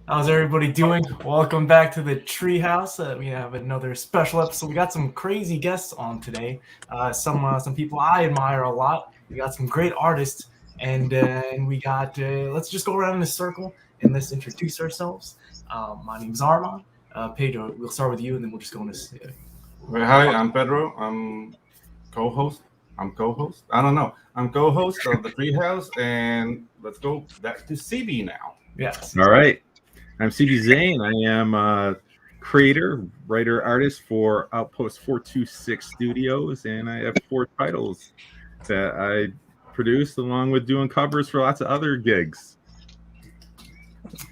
How's everybody doing? Welcome back to the treehouse. We have another special episode. We got some crazy guests on today. Some people I admire a lot. We got some great artists, and we got. Let's just go around in a circle and let's introduce ourselves. My name's Armand. Pedro, we'll start with you, and then we'll just go into. Well, hi, I'm Pedro. I'm co-host. I'm co-host. I don't know. I'm co-host of the Treehouse, and let's go back to CB now. Yes. All right. I'm CB Zane. I am a creator, writer, artist for Outpost 426 Studios, and I have 4 titles that I produced along with doing covers for lots of other gigs.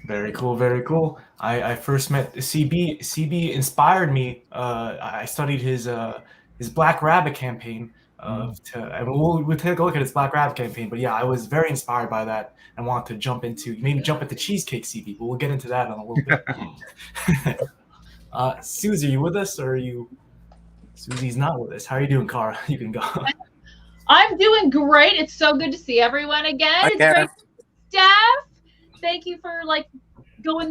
Very cool, very cool. I first met CB. CB inspired me. I studied his Black Rabbit campaign. We'll take a look at his Black Rabbit campaign. But yeah, I was very inspired by that and want to jump into maybe jump into Cheesecake CB. But we'll get into that in a little bit. Susie, are you with us, or are you? Susie's not with us. How are you doing, Cara? You can go. I'm doing great. It's so good to see everyone again. Hi, it's great, Stef. Thank you for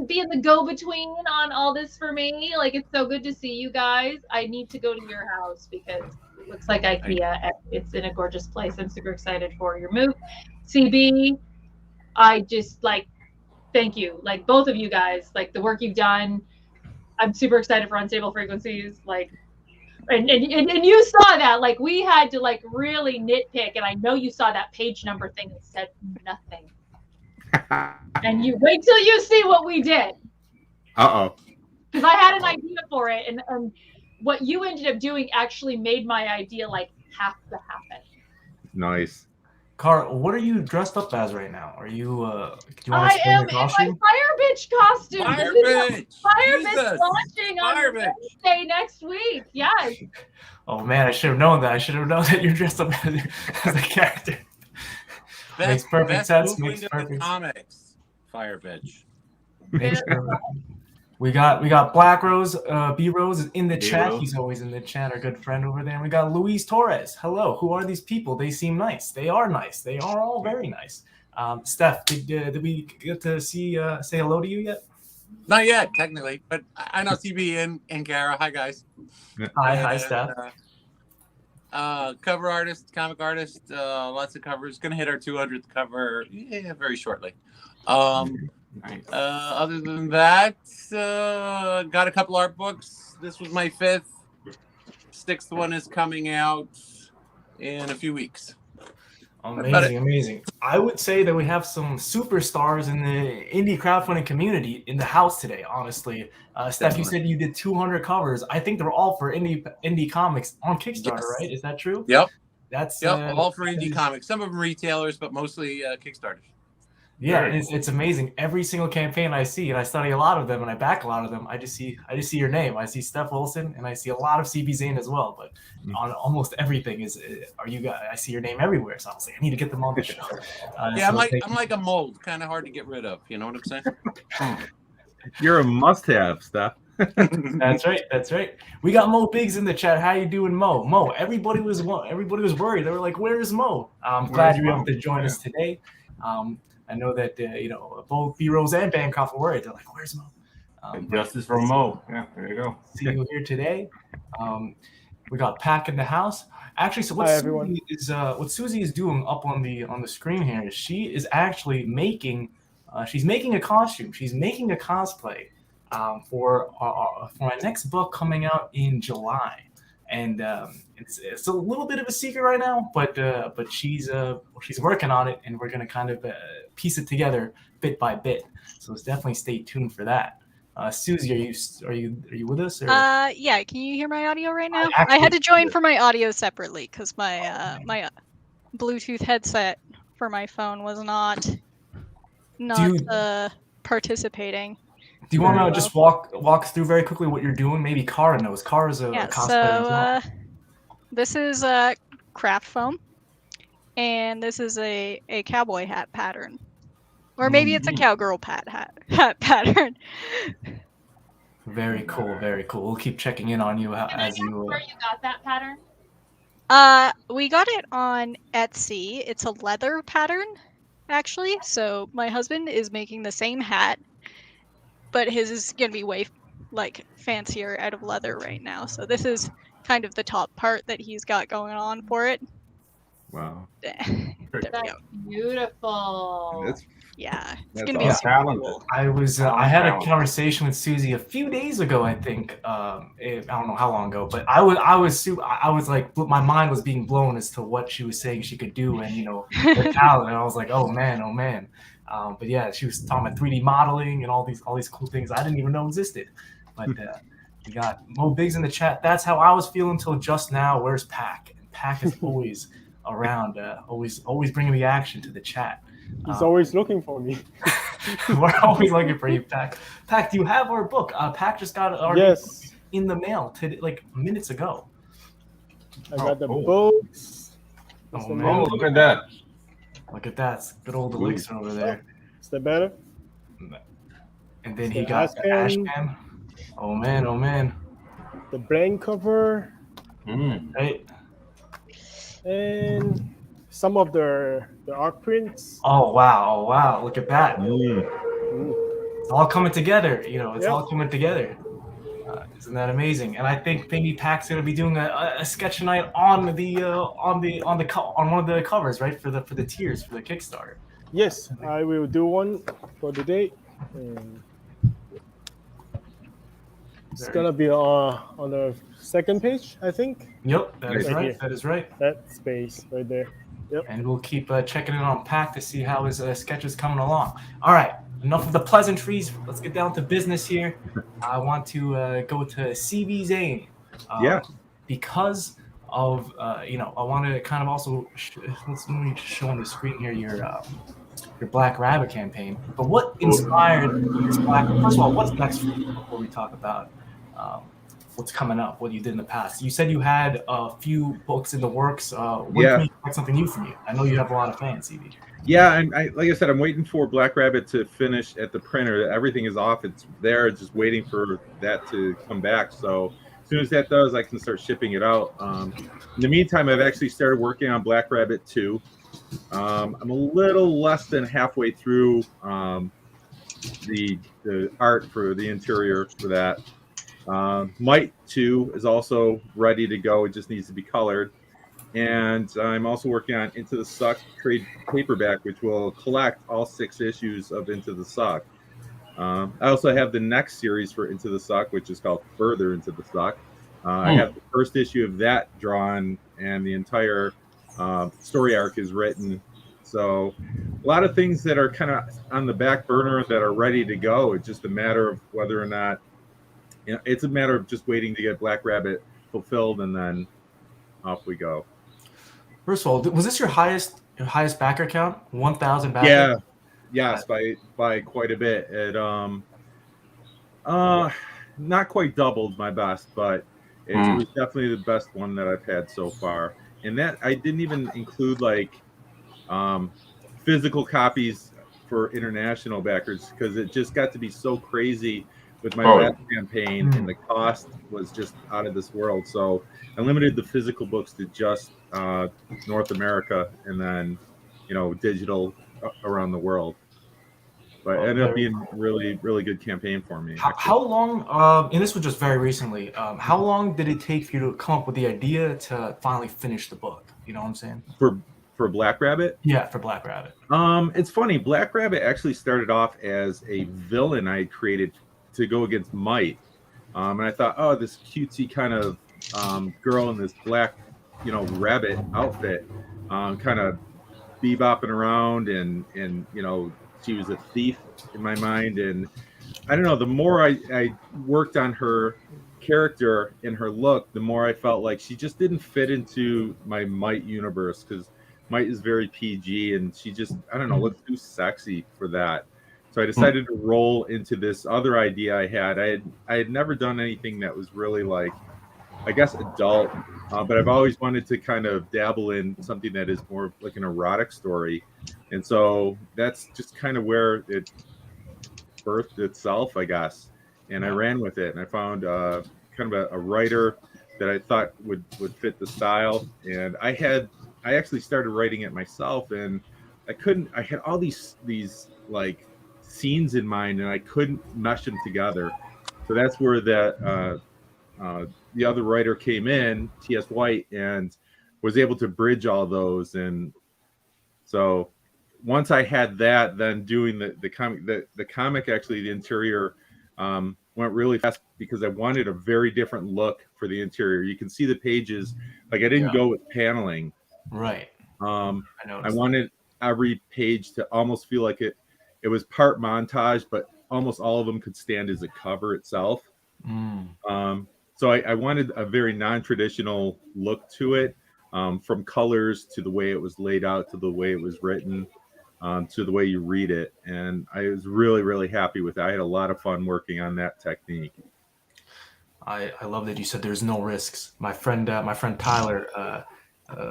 being the go-between on all this for me. It's so good to see you guys. I need to go to your house because it looks like IKEA. And it's in a gorgeous place. I'm super excited for your move, CB. I just thank you, both of you guys, the work you've done. I'm super excited for Unstable Frequencies. And you saw that, we had to really nitpick, and I know you saw that page number thing that said nothing. And you wait till you see what we did. Uh-oh. Because I had an idea for it, and what you ended up doing actually made my idea have to happen. Nice. Cara, what are you dressed up as right now? Are you? Do you want I to am in my Fire Bitch costume. Fire Bitch. Fire Jesus. Bitch launching on Wednesday next week. Yes. Oh man, I should have known that. I should have known that you're dressed up as a character. Makes perfect sense. Makes perfect comics. Fire Bitch. Makes perfect. We got Black Rose, B Rose is in the chat. Rose. He's always in the chat, our good friend over there. And we got Luis Torres. Hello. Who are these people? They seem nice. They are nice. They are all very nice. Steph, did we get to say hello to you yet? Not yet, technically, but I know CB and Cara. Hi, guys. Hi, Steph. Cover artist, comic artist, lots of covers. Gonna hit our 200th cover very shortly. Nice. Other than that, got a couple art books. This was my 5th. 6th one is coming out in a few weeks. Amazing. I would say that we have some superstars in the indie crowdfunding community in the house today, honestly. Steph, you said you did 200 covers. I think they're all for indie comics on Kickstarter, Yes. right? Is that true? Yep. That's all for indie comics. Some of them retailers, but mostly Kickstarters. Yeah, and it's amazing. Every single campaign I see, and I study a lot of them, and I back a lot of them. I just see your name. I see Stef Wilson, and I see a lot of CB Zane as well. But on almost everything are you guys? I see your name everywhere. So I was like, I need to get them on the show. I'm like a mold, kind of hard to get rid of. You know what I'm saying? You're a must-have, Steph. That's right. We got Mo Biggs in the chat. How you doing, Mo? Mo, everybody was worried. They were like, "Where's Mo?" I'm glad you're able to join us today. I know that both B Rose and Bancroft were worried. They're like, "Where's Mo?" Justice for Mo. Yeah, there you go. See you here today. We got Pack in the house. Actually, so what Susie is doing up on the screen here is she is actually making a costume. She's making a cosplay for my next book coming out in July. And it's a little bit of a secret right now, but she's working on it, and we're gonna kind of piece it together bit by bit. So definitely stay tuned for that. Susie, are you with us? Or? Yeah. Can you hear my audio right now? I had to join for my audio separately because my my Bluetooth headset for my phone was not participating. Do you want to just walk through very quickly what you're doing? Maybe Cara knows. Cara's a cosplayer as well. This is craft foam, and this is a cowboy hat pattern, or maybe it's a cowgirl hat pattern. Very cool. We'll keep checking in on you as you. Where you got that pattern? We got it on Etsy. It's a leather pattern, actually. So my husband is making the same hat but his is gonna be way like fancier out of leather right now. So this is kind of the top part that he's got going on for it. Wow. There we That's go. beautiful. That's Yeah, it's That's gonna be awesome. super cool. I had a conversation with Susie a few days ago, I think. I don't know how long ago, but I was like, my mind was being blown as to what she was saying she could do, and her talent. And I was like, oh man. But yeah, she was talking about 3D modeling and all these cool things I didn't even know existed. But we got Mo Biggs in the chat. That's how I was feeling till just now. Where's Pac? And Pac is always around, always bringing the action to the chat. He's always looking for me. We're always looking for you, Pac. Pac, do you have our book? Pac just got our book in the mail today, like minutes ago. I got the books. Oh man, look at that! Look at that, good old Elixir over there. Is that better? And then he got the Ashcan. Oh man. The brain cover. Right. And some of the art prints. Oh wow! Look at that. It's all coming together. It's all coming together. Isn't that amazing? And I think maybe Pac's gonna be doing a sketch night on one of the covers, right? For the tiers for the Kickstarter. Yes, I will do one for the date. And it's gonna be on the second page, I think. Yep, that is right. Here. That is right. That space right there. Yep. And we'll keep checking in on Pac to see how his sketch is coming along. All right, enough of the pleasantries. Let's get down to business here. I want to go to CV Zane. Because of I want to kind of also let me show on the screen here your Black Rabbit campaign. But what inspired this Black? First of all, what's next for you before we talk about what's coming up, what you did in the past? You said you had a few books in the works. When can we expect something new from you? I know you have a lot of fans, CV. Yeah, and like I said, I'm waiting for Black Rabbit to finish at the printer. Everything is off. It's there, just waiting for that to come back. So as soon as that does, I can start shipping it out. In the meantime, I've actually started working on Black Rabbit 2. I'm a little less than halfway through the art for the interior for that. Might 2 is also ready to go. It just needs to be colored. And I'm also working on Into the Suck trade paperback, which will collect all 6 issues of Into the Suck. I also have the next series for Into the Suck, which is called Further Into the Suck. I have the first issue of that drawn, and the entire story arc is written. So a lot of things that are kind of on the back burner that are ready to go. It's just a matter of whether or not, it's a matter of just waiting to get Black Rabbit fulfilled, and then off we go. First of all, was this your highest backer count? 1,000 backers? Yes, by quite a bit. It not quite doubled my best, but it was definitely the best one that I've had so far. And that I didn't even include like physical copies for international backers, because it just got to be so crazy with my last campaign, and the cost was just out of this world. So I limited the physical books to just North America, and then digital around the world. But it ended up being really, really good campain for me. How long, and this was just very recently, how long did it take for you to come up with the idea to finally finish the book? You know what I'm saying? For Black Rabbit? Yeah, for Black Rabbit. It's funny. Black Rabbit actually started off as a villain I created to go against Might. And I thought, oh, this cutesy kind of girl in this black, rabbit outfit, kind of bebopping around, and she was a thief in my mind. And I don't know, the more I worked on her character and her look, the more I felt like she just didn't fit into my Might universe, because Might is very PG, and she just, I don't know, looks too sexy for that. So I decided to roll into this other idea I had. I had never done anything that was really like, I guess, adult, but I've always wanted to kind of dabble in something that is more like an erotic story. And so that's just kind of where it birthed itself, I guess. And I ran with it, and I found kind of a writer that I thought would fit the style. And I actually started writing it myself, and I had all these like scenes in mind, and I couldn't mesh them together. So that's where the other writer came in, T.S. White, and was able to bridge all those. And so once I had that, then doing the comic, actually the interior went really fast because I wanted a very different look for the interior. You can see the pages, like I didn't go with paneling. Right. I wanted every page to almost feel like it was part montage, but almost all of them could stand as a cover itself. So I wanted a very non-traditional look to it, from colors to the way it was laid out to the way it was written, to the way you read it. And I was really, really happy with it. I had a lot of fun working on that technique. I love that you said there's no risks. My friend Tyler,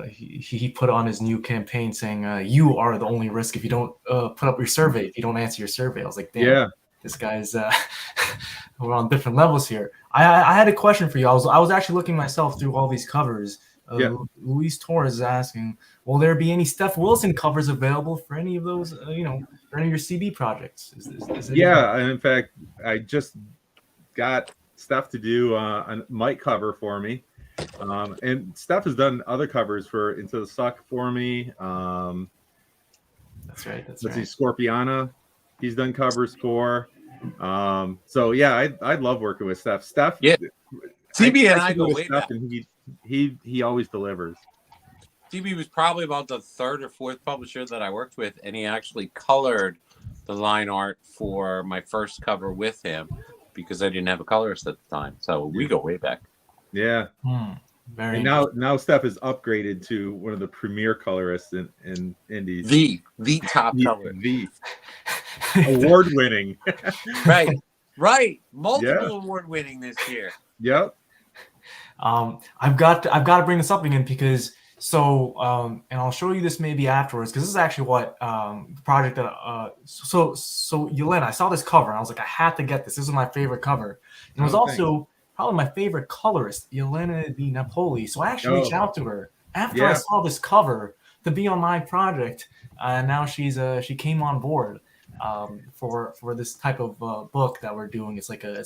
he put on his new campaign saying, you are the only risk if you don't put up your survey, if you don't answer your survey. I was like, damn, this guy's we're on different levels here. I had a question for you. I was actually looking myself through all these covers. Luis Torres is asking, will there be any Stef Wilson covers available for any of those, for any of your CB projects? And in fact, I just got Stef to do a Mike cover for me. And Stef has done other covers for Into the Suck for me. That's right. Let's see, Scorpiana, he's done covers for. So yeah, I love working with Stef. Stef, CB and I go way back. And he always delivers. CB was probably about the third or fourth publisher that I worked with, and he actually colored the line art for my first cover with him because I didn't have a colorist at the time. So we go way back. Yeah. And now Stef is upgraded to one of the premier colorists in Indies. The top color. The award winning. Right. Multiple award winning this year. Yep. I've got to bring this up again because and I'll show you this maybe afterwards because this is actually what project that so Yelena, I saw this cover and I was like, I had to get this. This is my favorite cover. And it was also probably my favorite colorist, Yelena Di Napoli. So I actually reached out to her after I saw this cover to be on my project. And now she came on board for this type of book that we're doing. It's like a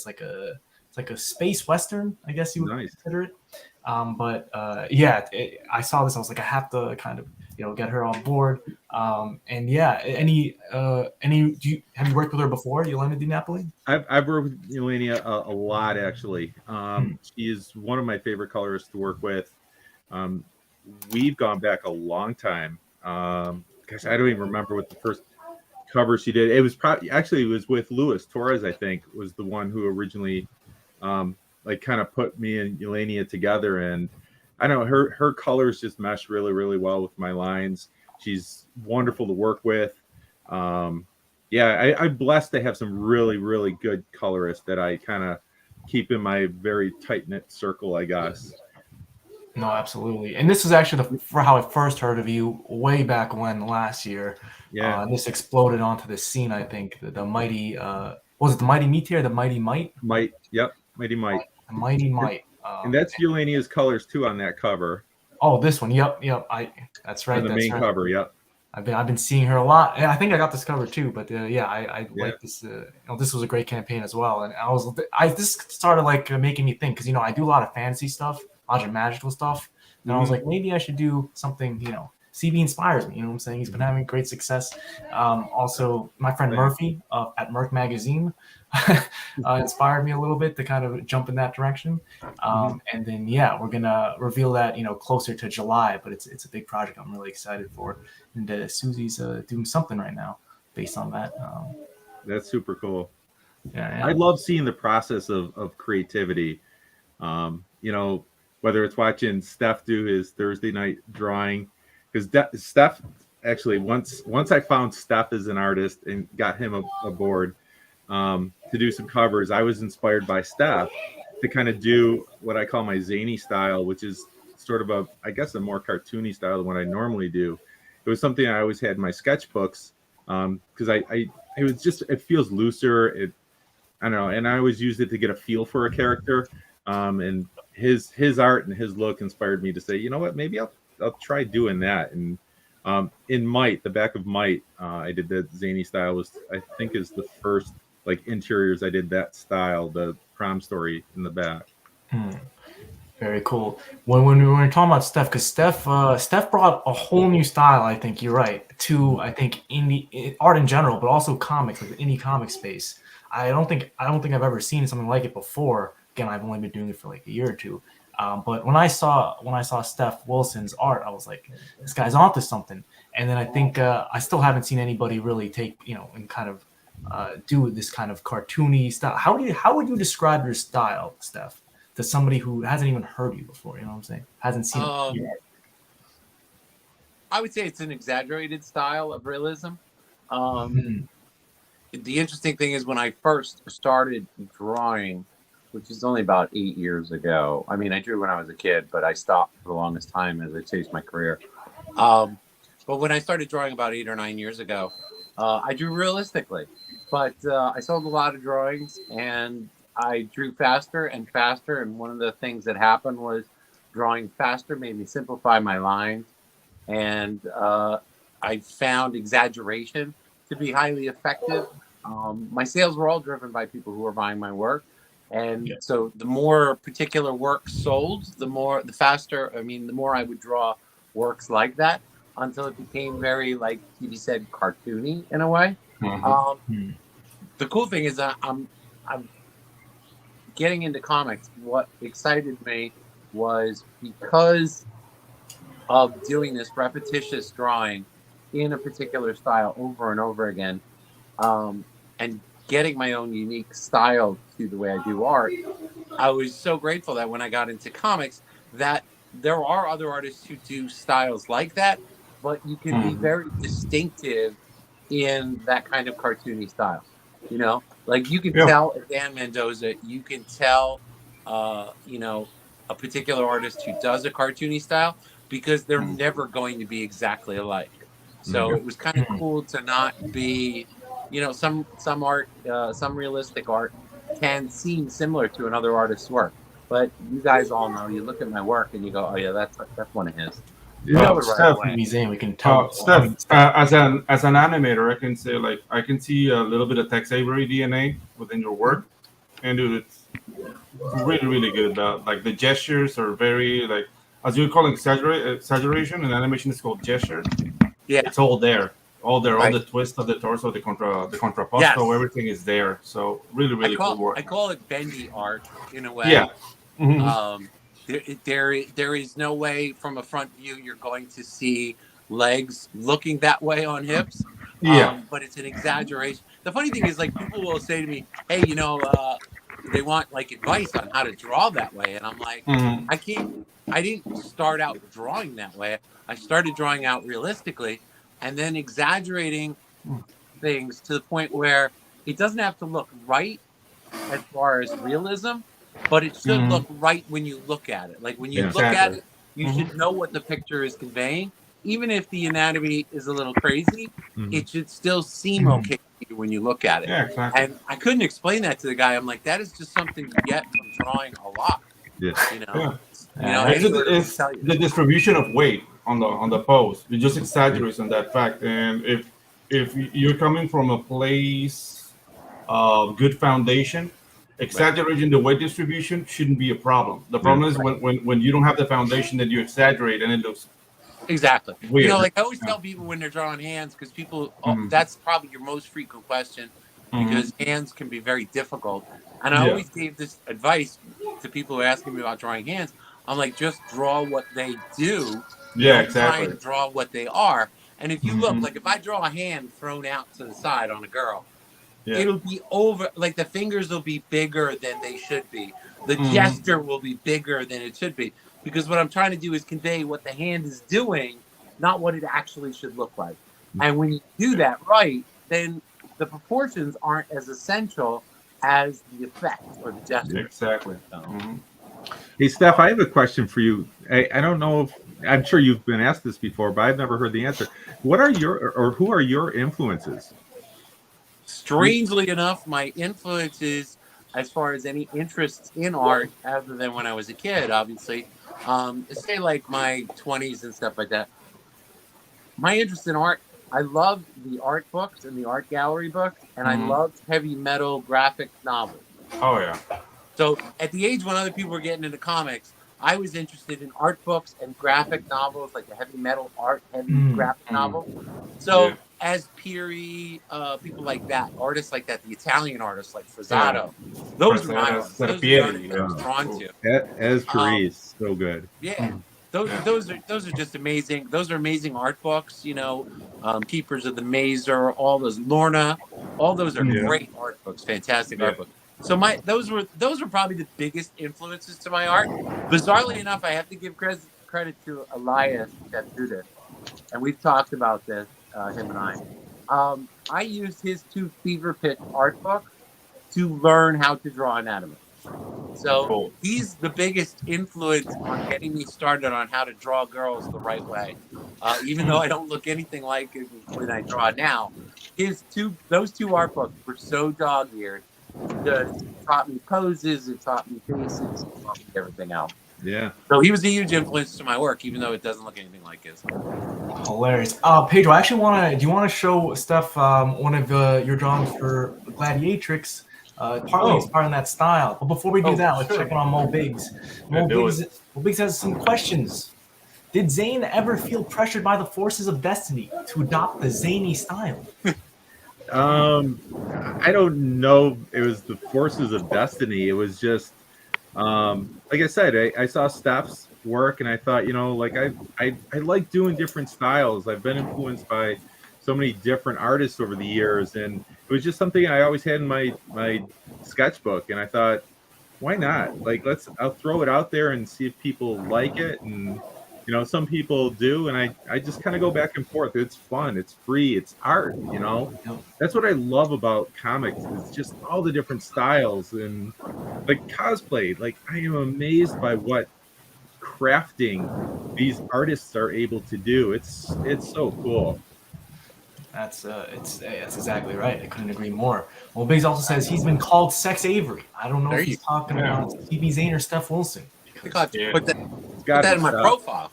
space western, I guess you would consider it. I saw this. I was like, I have to kind of get her on board. Have you worked with her before, Yelena Di Napoli? I've worked with Yelena a lot actually. She is one of my favorite colorists to work with. We've gone back a long time. Gosh, I don't even remember what the first cover she did. It was it was with Luis Torres, I think, was the one who originally kind of put me and Yelena together. And I don't know, her colors just mesh really, really well with my lines. She's wonderful to work with. I'm blessed to have some really, really good colorists that I kind of keep in my very tight-knit circle, I guess. No, absolutely. And this is actually for how I first heard of you way back when last year. Yeah. This exploded onto the scene, I think. The mighty, was it the Mighty Meteor, the Mighty Might? Might, yep. Mighty Might. The Mighty Might. And that's Yelena's colors too on that cover. Oh, this one. Yep. That's right. On the main cover. Yep. I've been seeing her a lot, and I think I got this cover too. But I like this. This was a great campaign as well, and this started making me think because I do a lot of fantasy stuff, a lot of magical stuff, and I was like, maybe I should do something. CB inspires me. You know what I'm saying? He's been having great success. Also, my friend Murphy at Merc Magazine inspired me a little bit to kind of jump in that direction. And then, we're going to reveal that, closer to July, but it's a big project I'm really excited for. And Susie's doing something right now based on that. That's super cool. Yeah. I love seeing the process of creativity. Whether it's watching Stef do his Thursday night drawing, because Stef actually once I found Stef as an artist and got him aboard to do some covers, I was inspired by Stef to kind of do what I call my zany style, which is sort of a more cartoony style than what I normally do. It was something I always had in my sketchbooks because it feels looser. I don't know, and I always used it to get a feel for a character. And his art and his look inspired me to say, you know what, maybe I'll try doing that. And In Might, the back of Might, I did that zany style. Was I think is the first like interiors I did that style. The prom story in the back. Very cool. When we were talking about Stef, because Stef brought a whole new style. I think you're right to I think indie art in general, but also comics, like the indie comic space. I don't think I've ever seen something like it before. Again, I've only been doing it for like a year or two. But when I saw Stef Wilson's art, I was like, this guy's onto something. And then I think I still haven't seen anybody really take and kind of do this kind of cartoony style. How would you describe your style, Stef, to somebody who hasn't even heard you before? You know what I'm saying? Hasn't seen it yet. I would say it's an exaggerated style of realism. The interesting thing is when I first started drawing, which is only about 8 years ago. I mean, I drew when I was a kid, but I stopped for the longest time as I changed my career. But when I started drawing about 8 or 9 years ago, I drew realistically. But I sold a lot of drawings, and I drew faster and faster. And one of the things that happened was drawing faster made me simplify my lines. And I found exaggeration to be highly effective. My sales were all driven by people who were buying my work. And so the more particular work sold, the more I would draw works like that until it became very, like TV said, cartoony in a way. The cool thing is that I'm getting into comics. What excited me was because of doing this repetitious drawing in a particular style over and over again, and getting my own unique style to the way I do art. I was so grateful that when I got into comics, that there are other artists who do styles like that, but you can be very distinctive in that kind of cartoony style. Like you can tell a Dan Mendoza, you can tell, a particular artist who does a cartoony style, because they're never going to be exactly alike. So it was kind of cool to not be, some art, some realistic art can seem similar to another artist's work. But you guys all know, you look at my work and you go, oh yeah, that's one of his. Zane, we can tell. Stef, as an animator, I can say I can see a little bit of Tex Avery DNA within your work, and dude, it's really really good. Like the gestures are very as you call exaggeration in animation is called gesture. Yeah, it's all there. All the twist of the torso, the contrapposto, everything is there. So really cool work. I call it bendy art in a way. Yeah. There is no way from a front view you're going to see legs looking that way on hips. But it's an exaggeration. The funny thing is, people will say to me, hey, they want advice on how to draw that way. And I'm like, I didn't start out drawing that way. I started drawing out realistically and then exaggerating things to the point where it doesn't have to look right as far as realism, but it should look right when you look at it. Like when you look at it, you should know what the picture is conveying. Even if the anatomy is a little crazy, it should still seem okay to you when you look at it. Yeah, exactly. And I couldn't explain that to the guy. I'm like, that is just something you get from drawing a lot. It's the distribution of weight on the pose. It just exaggerates on that fact. And if you're coming from a place of good foundation, exaggerating the weight distribution shouldn't be a problem. The problem is when you don't have the foundation, that you exaggerate and it looks weird. I always tell people when they're drawing hands, because people that's probably your most frequent question, because hands can be very difficult. And I always gave this advice to people who are asking me about drawing hands. I'm like, just draw what they do. Yeah, exactly. Try and draw what they are. And if you look, if I draw a hand thrown out to the side on a girl, it'll be over, the fingers will be bigger than they should be. The gesture will be bigger than it should be. Because what I'm trying to do is convey what the hand is doing, not what it actually should look like. And when you do that right, then the proportions aren't as essential as the effect or the gesture. Exactly. Hey, Stef, I have a question for you. I don't know if, I'm sure you've been asked this before, but I've never heard the answer. What are who are your influences? Strangely enough, my influences, as far as any interest in art, other than when I was a kid, obviously, say my 20s and stuff like that, my interest in art, I loved the art books and the art gallery books, and I loved heavy metal graphic novels. Oh yeah. So at the age when other people were getting into comics, I was interested in art books and graphic novels, like the heavy metal art, heavy graphic novel. So as Piri, people like that, artists like that, the Italian artists like Frazzato, those were my artists. Those are the artists I was drawn to. As Paris, so good. Yeah. Those are just amazing. Those are amazing art books, you know. Keepers of the Mazer, all those Lorna, all those are great art books, fantastic art books. So those were probably the biggest influences to my art. Bizarrely enough, I have to give credit to Elias Chapduda, and we've talked about this, him and I. I used his 2 Fever Pitch art books to learn how to draw anatomy. So he's the biggest influence on getting me started on how to draw girls the right way. Even though I don't look anything like it when I draw now, those 2 art books were so dog-eared. It taught me poses, it taught me faces, it taught me everything else. Yeah. So he was a huge influence to my work, even though it doesn't look anything like his. Hilarious. Pedro, I actually do you want to show Stef one of your drawings for Gladiatrix? Partly inspired in that style. But before we do that, let's check in on Mo Biggs. Mo Biggs has some questions. Did Zane ever feel pressured by the forces of destiny to adopt the zany style? I don't know. It was the forces of destiny. It was just, like I said, I saw Stef's work and I thought, you know, like I like doing different styles. I've been influenced by so many different artists over the years, and it was just something I always had in my sketchbook. And I thought, why not? Like, I'll throw it out there and see if people like it. And, you know, some people do. And I just kind of go back and forth. It's fun. It's free. It's art, you know. That's what I love about comics. It's just all the different styles. And like cosplay, like I am amazed by what crafting these artists are able to do. It's so cool. That's exactly right. I couldn't agree more. Well, Biggs also says he's been called Sex Avery. I don't know if he's talking about CB Zane or Stef Wilson. Put that in my profile.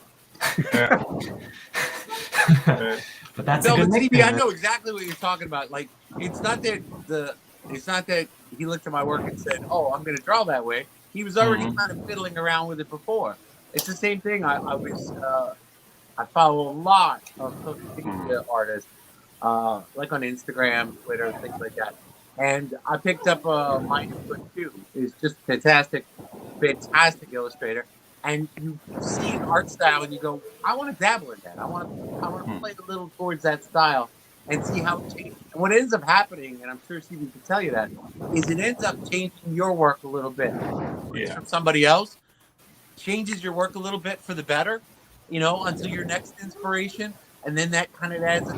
But that's no, a good but nickname. CB, I know exactly what you're talking about. Like, it's not that he looked at my work and said, "Oh, I'm going to draw that way." He was already kind of fiddling around with it before. It's the same thing. I follow a lot of social media artists. Like on Instagram, Twitter, things like that. And I picked up Mind Foot too. He's just fantastic illustrator. And you see an art style and you go, I want to dabble in that. I want to play a little towards that style and see how it changes. And what ends up happening, and I'm sure Stevie can tell you that, is it ends up changing your work a little bit. It's from somebody else, changes your work a little bit for the better, you know, until your next inspiration. And then that kind of adds,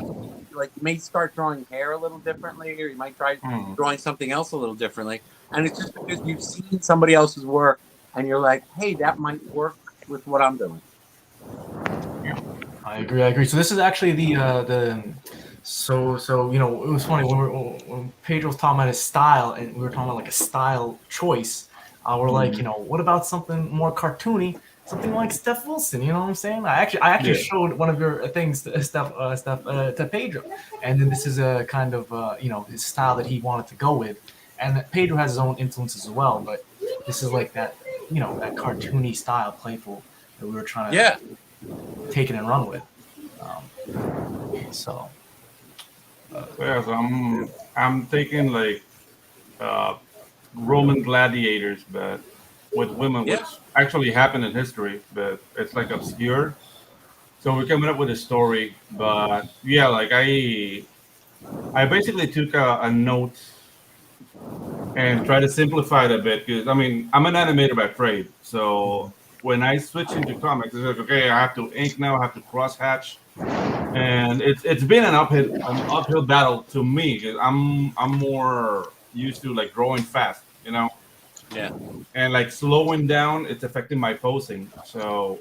like, you may start drawing hair a little differently, or you might try drawing something else a little differently. And it's just because you've seen somebody else's work, and you're like, hey, that might work with what I'm doing. I agree. So this is actually so you know, it was funny when Pedro was talking about his style, and we were talking about like a style choice. We're like, you know, what about something more cartoony? Something like Stef Wilson, you know what I'm saying? I actually showed one of your things to Stef to Pedro, and then this is a kind of you know, his style that he wanted to go with, and Pedro has his own influences as well, but this is like that, you know, that cartoony style, playful, that we were trying to take it and run with. So I'm thinking like Roman gladiators, but with women, which actually happened in history, but it's like obscure. So we're coming up with a story, but yeah, like I basically took a note and try to simplify it a bit, because I mean, I'm an animator by trade. So when I switch into comics, it's like, okay, I have to ink now, I have to cross hatch, and it's been an uphill battle to me, because I'm more used to like drawing fast, you know. Yeah. And like slowing down, it's affecting my posing. So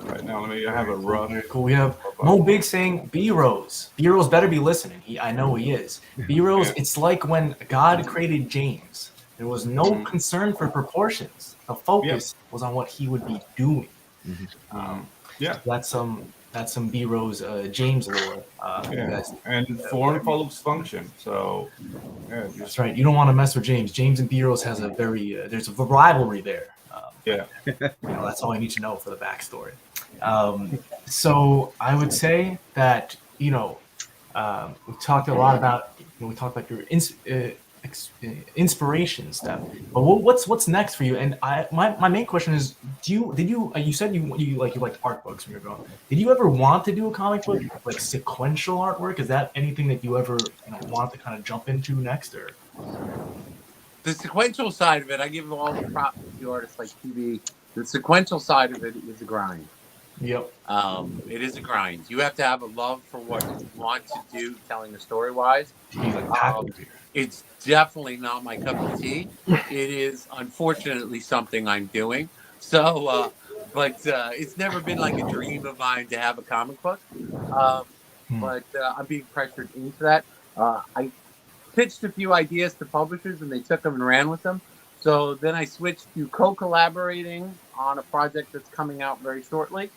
right now, I have a rough. Very cool. We have Mo Big saying B-Rose. B-Rose better be listening. I know he is. B-Rose, it's like when God created James. There was no concern for proportions. The focus was on what he would be doing. That's That's some B-Rose James lore. And form follows function. So that's right. You don't want to mess with James. James and B-Rose has a very there's a rivalry there. That's all you need to know for the backstory. So I would say that we talked a lot about we talked about your inspiration stuff. But what's next for you? And my main question is, you said you liked art books when you were growing up. Did you ever want to do a comic book like sequential artwork? Is that anything that you ever want to kind of jump into next, or? The sequential side of it, I give all the props to artists like TV. The sequential side of it is a grind. Yep. It is a grind. You have to have a love for what you want to do, telling a story wise. It's definitely not my cup of tea. It is unfortunately something I'm doing. So, but it's never been like a dream of mine to have a comic book. But I'm being pressured into that. I pitched a few ideas to publishers and they took them and ran with them. So then I switched to co-collaborating on a project that's coming out very shortly.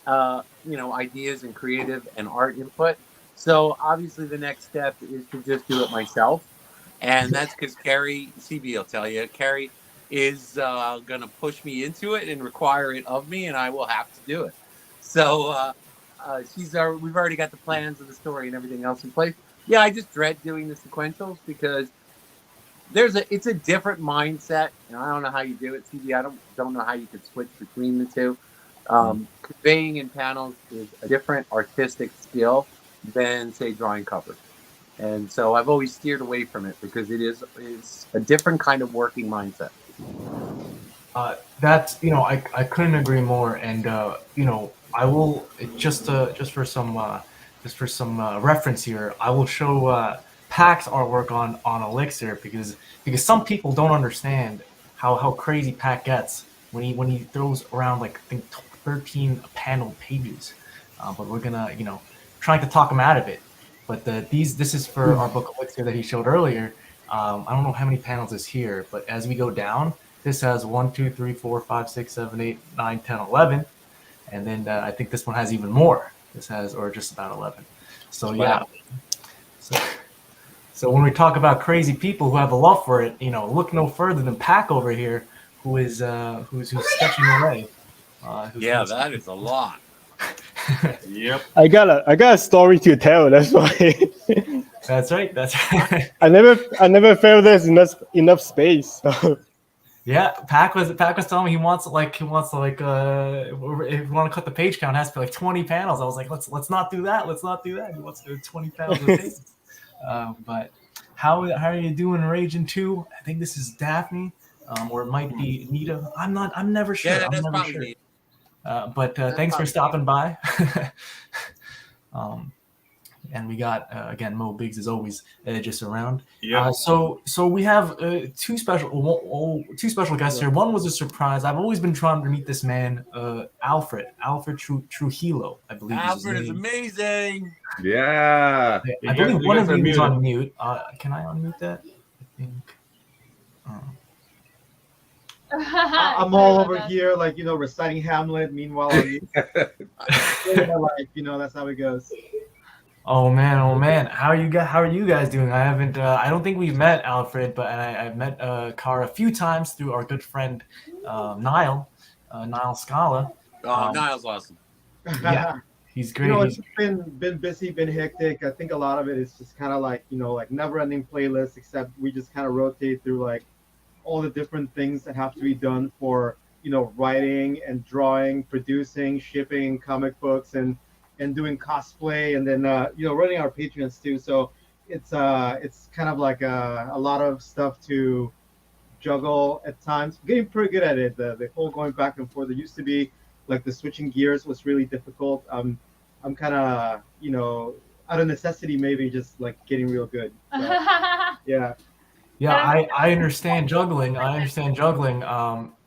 Ideas and creative and art input. So obviously the next step is to just do it myself. And that's because Carrie, CB will tell you, Carrie is going to push me into it and require it of me, and I will have to do it. So we've already got the plans of the story and everything else in place. Yeah, I just dread doing the sequentials because it's a different mindset, and I don't know how you do it, CB. I don't know how you could switch between the two. Conveying in panels is a different artistic skill than, say, drawing covers. And so I've always steered away from it because it's a different kind of working mindset. That's I couldn't agree more. And I will just for some reference here, I will show Pack's artwork on Elixir because some people don't understand how crazy Pack gets when he throws around like I think 13 panel pages. But we're gonna trying to talk him out of it. But this is for our book Elixir that he showed earlier. I don't know how many panels is here, but as we go down, this has 1, 2, 3, 4, 5, 6, 7, 8, 9, 10, 11. And then I think this one has even more. This has, or just about 11. So yeah. So when we talk about crazy people who have a love for it, look no further than Pack over here, who's sketching away. That is a lot. Yep. I got a story to tell. That's why. That's right. I never felt there's enough space. So. Yeah, Pack was telling me he wants to if you want to cut the page count, it has to be like 20 panels. I was like, let's not do that. Let's not do that. He wants to do 20 panels a page. But how are you doing, Raging 2? I think this is Daphne, or it might be Nita. I'm never sure. Yeah, that's probably sure. But thanks for stopping by. And we got again Mo Biggs as always just around. Yeah. So we have two special guests here. One was a surprise. I've always been trying to meet this man, Alfred Trujillo, I believe. Alfred is amazing. Yeah. I believe one of you is on mute. Can I unmute that? I think. I'm all over here, reciting Hamlet. Meanwhile, I'm my life. That's how it goes. Oh man! How are you guys doing? I haven't. I don't think we've met Alfred, but I've met Cara a few times through our good friend Niall Scala. Oh, Niall's awesome. Yeah, he's great. It's been busy, been hectic. I think a lot of it is just kind of like never-ending playlists. Except we just kind of rotate through all the different things that have to be done for writing and drawing, producing, shipping comic books, and doing cosplay, and then running our Patreons too. So it's kind of like a lot of stuff to juggle at times. I'm getting pretty good at it. The whole going back and forth. It used to be the switching gears was really difficult. I'm kind of out of necessity maybe just getting real good. So, yeah. Yeah, I understand juggling. I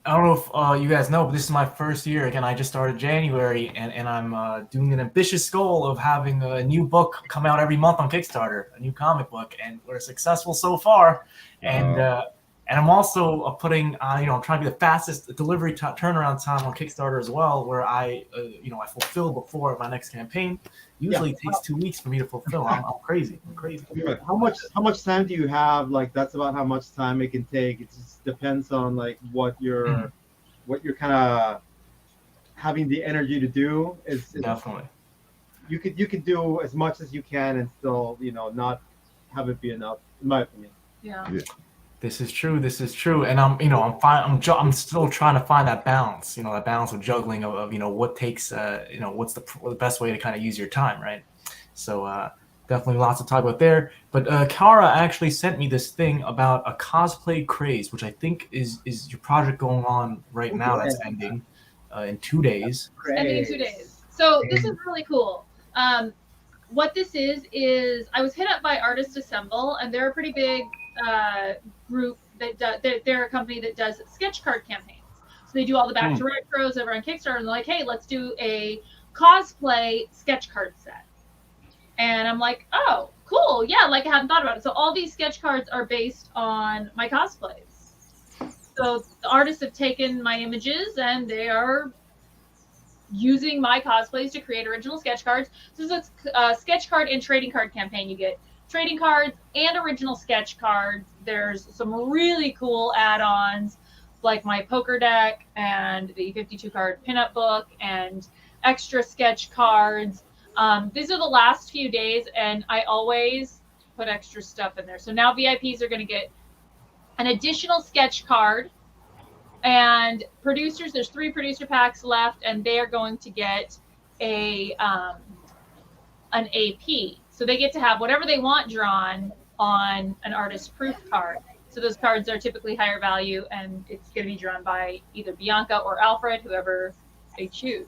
don't know if you guys know, but this is my first year. Again, I just started January, and I'm doing an ambitious goal of having a new book come out every month on Kickstarter, a new comic book, and we're successful so far. And And I'm also putting, I'm trying to be the fastest delivery turnaround time on Kickstarter as well, where I fulfill before my next campaign. Usually it takes 2 weeks for me to fulfill. I'm crazy. I'm crazy. How much time do you have? Like, that's about how much time it can take. It just depends on like what you're kind of having the energy to do. Definitely. You could do as much as you can and still not have it be enough, in my opinion. Yeah. This is true. And I'm still trying to find that balance. That balance of juggling of what takes. What's the best way to kind of use your time, right? So definitely lots to talk about there. But Cara actually sent me this thing about a cosplay craze, which I think is your project going on right now. That's ending in 2 days. Ending in 2 days. So this is really cool. What this is I was hit up by Artist Assemble, and they're a pretty big group they're a company that does sketch card campaigns. So they do all the back to retros over on Kickstarter, and they're like, hey, let's do a cosplay sketch card set. And I'm like, oh, cool. Yeah, like I hadn't thought about it. So all these sketch cards are based on my cosplays. So the artists have taken my images and they are using my cosplays to create original sketch cards. So it's a sketch card and trading card campaign. You get trading cards and original sketch cards. There's some really cool add-ons like my poker deck and the 52 card pinup book and extra sketch cards. These are the last few days, and I always put extra stuff in there. So now VIPs are going to get an additional sketch card, and producers, there's 3 producer packs left, and they are going to get an AP. So they get to have whatever they want drawn on an artist proof card. So those cards are typically higher value, and it's going to be drawn by either Bianca or Alfred, whoever they choose.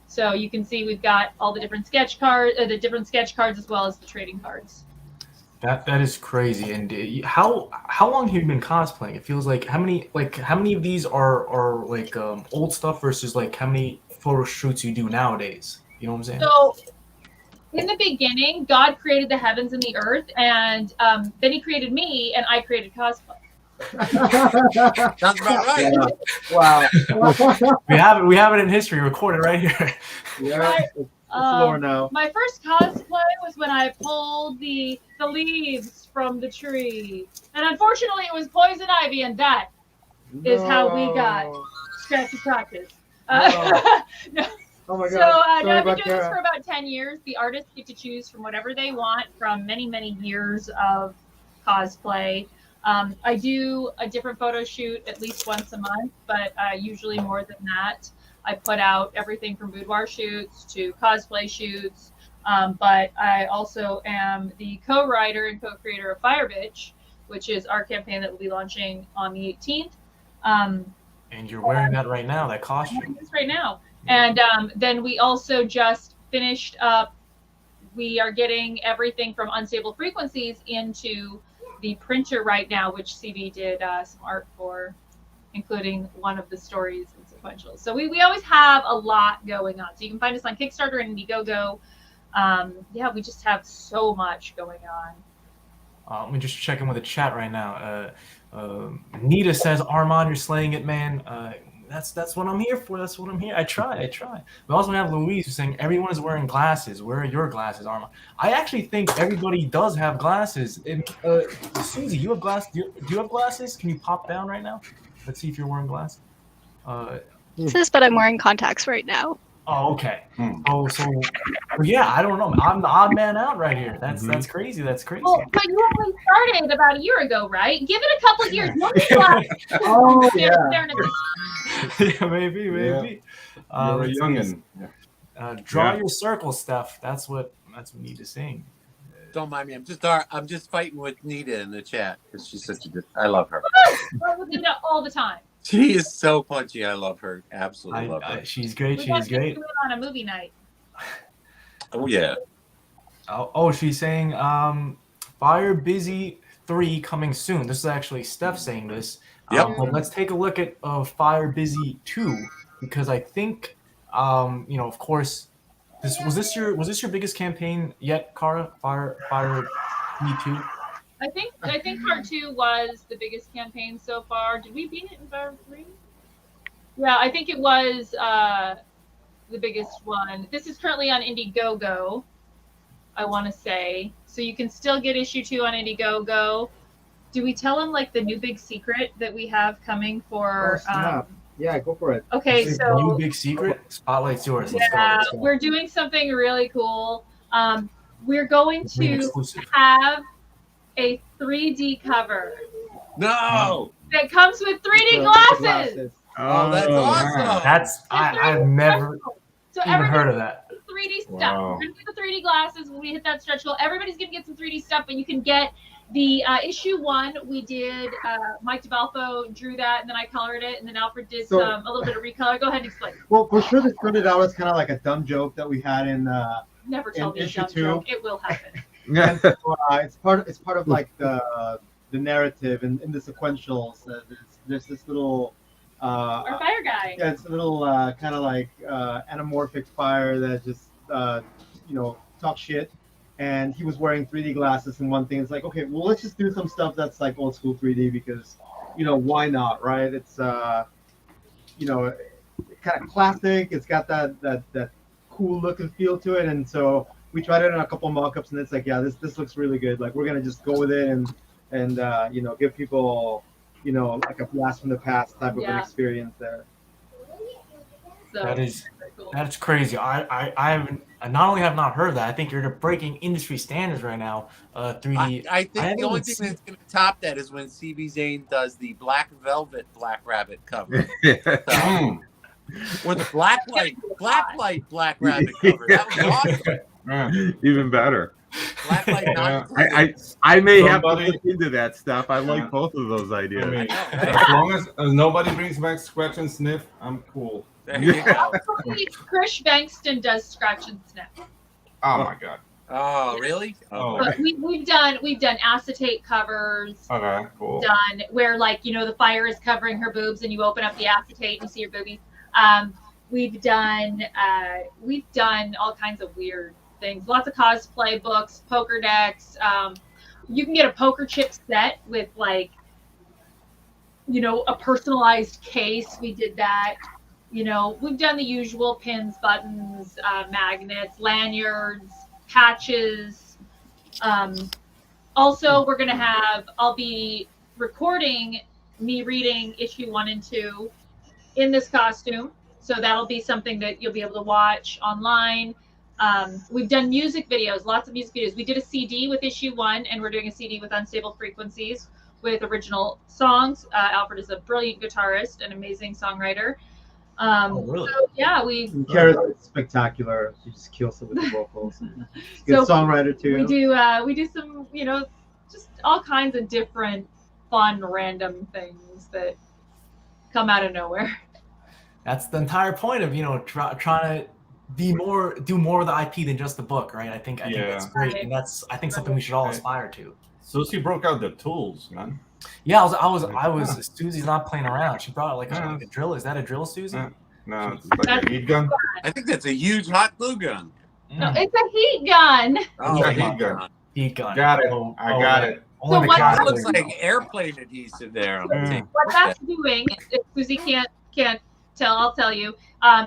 So you can see we've got all the different sketch cards, as well as the trading cards. That is crazy. And how long have you been cosplaying? It feels like how many of these are like old stuff versus like how many photo shoots you do nowadays? You know what I'm saying? So in the beginning, God created the heavens and the earth, and then He created me, and I created cosplay. Sounds about right. Yeah. Wow. we have it in history recorded right here. Yeah. It's lore now. My first cosplay was when I pulled the leaves from the tree, and unfortunately, it was poison ivy, and that is how we got scratchy practice. No. Oh my God. So I've been doing this for about 10 years. The artists get to choose from whatever they want from many, many years of cosplay. I do a different photo shoot at least once a month, but usually more than that. I put out everything from boudoir shoots to cosplay shoots, but I also am the co-writer and co-creator of FireBizzy, which is our campaign that will be launching on the 18th. And you're wearing that right now, that costume. I'm wearing this right now. And then we also just finished up, we are getting everything from Unstable Frequencies into the printer right now, which CB did some art for, including one of the stories in sequentials. So we always have a lot going on. So you can find us on Kickstarter and Indiegogo. Yeah, we just have so much going on. Let me just check in with the chat right now. Nita says, Armand, you're slaying it, man. That's what I'm here for. That's what I'm here. I try. We also have Louise who's saying everyone is wearing glasses. Where are your glasses, Armand? I actually think everybody does have glasses. And, Susie, you have glasses? Do you have glasses? Can you pop down right now? Let's see if you're wearing glasses. But I'm wearing contacts right now. Oh, okay. Oh, so yeah, I don't know. I'm the odd man out right here. That's crazy. That's crazy. Well, but you only started about a year ago, right? Give it a couple of years. Oh, yeah. Yeah, maybe. You're a youngin. Draw your circle, Steph. That's what we need to sing. Don't mind me. I'm just fighting with Nita in the chat because she's such a good. I love her. I with Nita all the time. She is so punchy. I love her. Absolutely love her. She's great. We She's great. do it on a movie night. Oh yeah. Oh, she's saying FireBizzy 3 coming soon. This is actually Steph saying this. Yep. But let's take a look at FireBizzy 2 because I think of course was this your biggest campaign yet, Cara? FireBizzy 2? I think part 2 was the biggest campaign so far. Did we beat it in part 3? Yeah, I think it was the biggest one. This is currently on Indiegogo, I want to say. So you can still get issue 2 on Indiegogo. Do we tell them like the new big secret that we have coming for? Yeah, go for it. Okay, so new big secret. Spotlight's yours. Let's yeah, go. we're doing something really cool. We're going to exclusive. have a 3D cover No. that comes with 3D glasses. Oh, that's awesome. That's I've never So even heard of that. 3D stuff. Wow. We're gonna get the 3D glasses when we hit that stretch goal. Everybody's gonna get some 3D stuff, but you can get the issue 1. We did Mike DeBalfo drew that, and then I colored it, and then Alfred did a little bit of recolor. Go ahead and explain. Well, for sure, this started out as kind of like a dumb joke that we had in Never tell me a issue dumb 2. joke. It will happen. And so, it's part of like the narrative and in the sequentials. There's this little Our fire guy. yeah, it's a little kind of like anamorphic fire that just talks shit. And he was wearing 3D glasses, and one thing is like, okay, well, let's just do some stuff that's like old school 3D because, why not, right? It's kind of classic. It's got that cool look and feel to it, and so we tried it in a couple mock-ups, and it's like, yeah, this looks really good. Like, we're gonna just go with it and give people like a blast from the past type of an experience there. So, That's crazy. I not only have not heard that, I think you're breaking industry standards right now. 3D. I think the only thing that's going to top that is when CB Zane does the Black Velvet Black Rabbit cover. Or the Black Light Black Rabbit cover. That was awesome. Even better. Black Light I may have to look into that stuff. I like both of those ideas. I mean, as long as nobody brings back Scratch and Sniff, I'm cool. There you go. Chris Bankston does Scratch and Sniff. Oh my god. Oh, really? Oh. But we've done acetate covers. Okay, cool. Done where the fire is covering her boobs and you open up the acetate and you see her boobies. We've done all kinds of weird things. Lots of cosplay books, poker decks. You can get a poker chip set with a personalized case. We did that. We've done the usual pins, buttons, magnets, lanyards, patches. Also, I'll be recording me reading issue 1 and 2 in this costume. So that'll be something that you'll be able to watch online. We've done music videos, lots of music videos. We did a CD with issue 1, and we're doing a CD with Unstable Frequencies with original songs. Alfred is a brilliant guitarist, an amazing songwriter. Really? So, yeah, Cara's spectacular. She just kills it with the vocals. Good songwriter too. We do some, just all kinds of different fun, random things that come out of nowhere. That's the entire point of trying to do more with the IP than just the book, right? I think that's great, and that's something we should all aspire to. Susie broke out the tools, man. Yeah, I was. Susie's not playing around. She brought like a drill. Is that a drill, Susie? No, it's like a heat gun. I think that's a huge hot glue gun. No, it's a heat gun. Oh, It's a heat gun. Heat gun. Got it. I got it. So what That looks like airplane adhesive there. What that's doing, if Susie can't tell, I'll tell you,